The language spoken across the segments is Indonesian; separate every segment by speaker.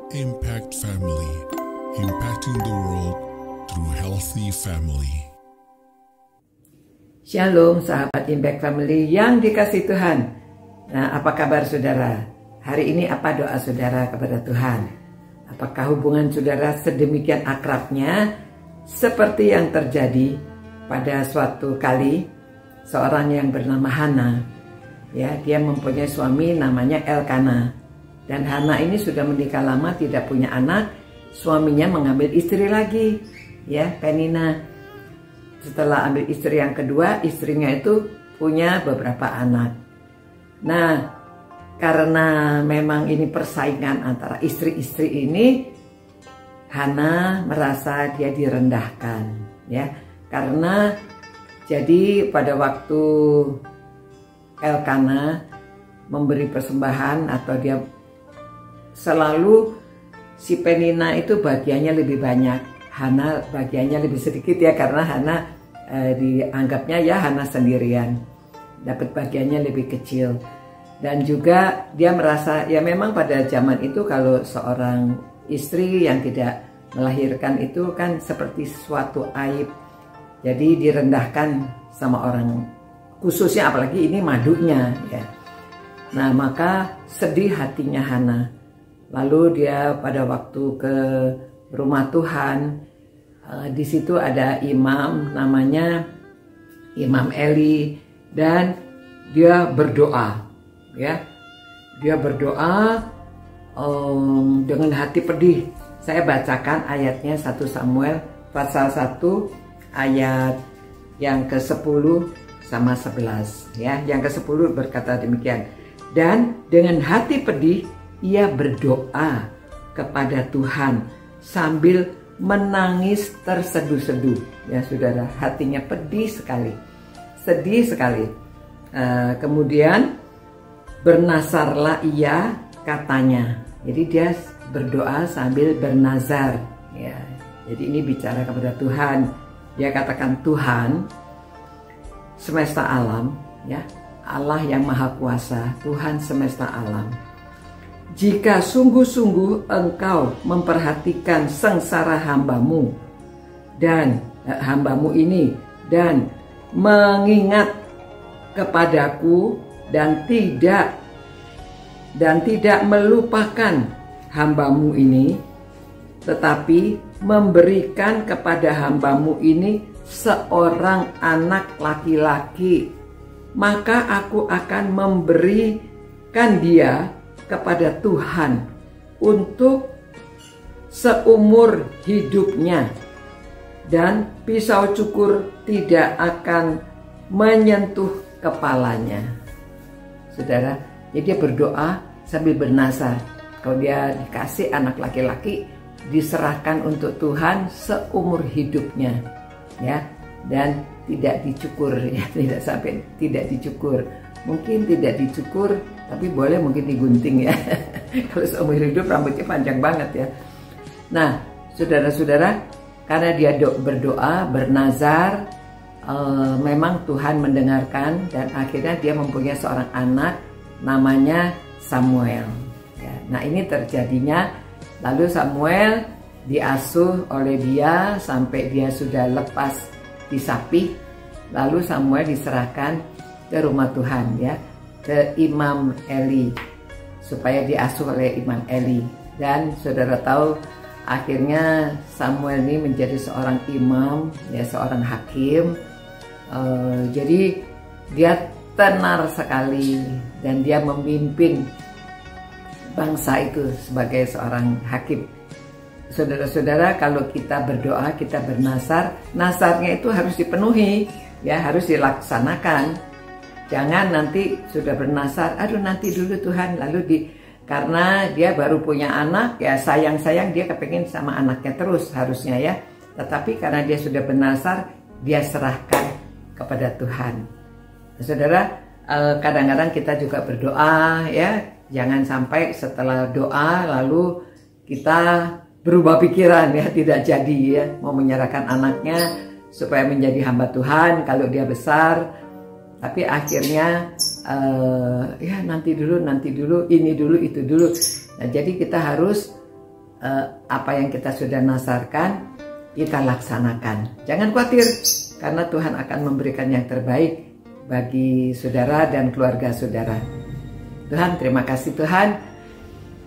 Speaker 1: Impact Family, impacting the world through healthy family.
Speaker 2: Shalom sahabat Impact Family yang dikasihi Tuhan. Nah, apa kabar saudara? Hari ini apa doa saudara kepada Tuhan? Apakah hubungan saudara sedemikian akrabnya seperti yang terjadi pada suatu kali seorang yang bernama Hana? Ya, dia mempunyai suami namanya Elkana. Dan Hana ini sudah menikah lama, tidak punya anak. Suaminya mengambil istri lagi, ya, Penina. Setelah ambil istri yang kedua, istrinya itu punya beberapa anak. Nah, karena memang ini persaingan antara istri-istri ini, Hana merasa dia direndahkan, ya. Karena jadi pada waktu Elkana memberi persembahan atau dia selalu si Penina itu bagiannya lebih banyak, Hana bagiannya lebih sedikit ya, karena Hana dianggapnya ya Hana sendirian, dapat bagiannya lebih kecil. Dan juga dia merasa ya memang pada zaman itu kalau seorang istri yang tidak melahirkan itu kan seperti suatu aib, jadi direndahkan sama orang, khususnya apalagi ini madunya ya. Nah, maka sedih hatinya Hana. Lalu dia pada waktu ke rumah Tuhan, di situ ada imam namanya Imam Eli, dan dia berdoa, ya. Dia berdoa dengan hati pedih. Saya bacakan ayatnya 1 Samuel pasal 1 ayat yang ke-10 sama 11, ya. Yang ke-10 berkata demikian. Dan dengan hati pedih ia berdoa kepada Tuhan sambil menangis terseduh-seduh, ya saudara, hatinya pedih sekali, sedih sekali. Kemudian bernazarlah ia, katanya. Jadi dia berdoa sambil bernazar, ya. Jadi ini bicara kepada Tuhan. Dia katakan, Tuhan semesta alam, ya, Allah yang maha kuasa, Tuhan semesta alam, jika sungguh-sungguh engkau memperhatikan sengsara hambamu dan hambamu ini, dan mengingat kepadaku dan tidak melupakan hambamu ini, tetapi memberikan kepada hambamu ini seorang anak laki-laki, maka aku akan memberikan dia kepada Tuhan untuk seumur hidupnya, dan pisau cukur tidak akan menyentuh kepalanya. Saudara, jadi dia berdoa sambil bernazar. Kalau dia dikasih anak laki-laki, diserahkan untuk Tuhan seumur hidupnya, ya, dan tidak dicukur, ya, tidak dicukur. Mungkin tidak dicukur, tapi boleh mungkin digunting ya. Kalau seumur hidup rambutnya panjang banget ya. Nah, saudara-saudara, karena dia berdoa, bernazar, memang Tuhan mendengarkan, dan akhirnya dia mempunyai seorang anak namanya Samuel. Ya, nah ini terjadinya. Lalu Samuel diasuh oleh dia sampai dia sudah lepas disapih. Lalu Samuel diserahkan ke rumah Tuhan, ya, ke Imam Eli, supaya diasuh oleh Imam Eli. Dan saudara tahu akhirnya Samuel ini menjadi seorang imam, ya, seorang hakim. Jadi dia tenar sekali dan dia memimpin bangsa itu sebagai seorang hakim. Saudara-saudara, kalau kita berdoa, kita bernazar, nazarnya itu harus dipenuhi, ya, harus dilaksanakan. Jangan nanti sudah bernazar, aduh nanti dulu Tuhan, lalu karena dia baru punya anak, ya sayang-sayang dia kepengen sama anaknya terus harusnya ya. Tetapi karena dia sudah bernazar, dia serahkan kepada Tuhan. Nah, saudara, kadang-kadang kita juga berdoa, ya, jangan sampai setelah doa lalu kita berubah pikiran, ya, tidak jadi, ya, mau menyerahkan anaknya supaya menjadi hamba Tuhan kalau dia besar. Tapi akhirnya ya nanti dulu, ini dulu, itu dulu. Nah, jadi kita harus apa yang kita sudah nasarkan, kita laksanakan. Jangan khawatir, karena Tuhan akan memberikan yang terbaik bagi saudara dan keluarga saudara. Tuhan, terima kasih Tuhan.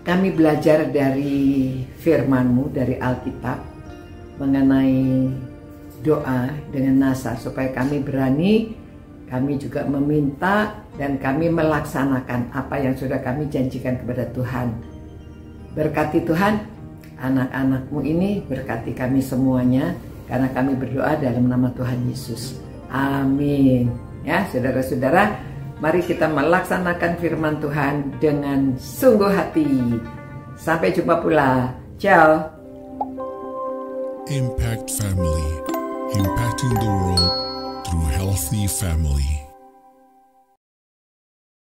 Speaker 2: Kami belajar dari firman-Mu, dari Alkitab, mengenai doa dengan nasar, supaya kami berani, kami juga meminta, dan kami melaksanakan apa yang sudah kami janjikan kepada Tuhan. Berkati Tuhan anak-anak-Mu ini, berkati kami semuanya, karena kami berdoa dalam nama Tuhan Yesus. Amin. Ya, saudara-saudara, mari kita melaksanakan firman Tuhan dengan sungguh hati. Sampai jumpa pula. Ciao.
Speaker 1: Impact Family, impacting the world through healthy family.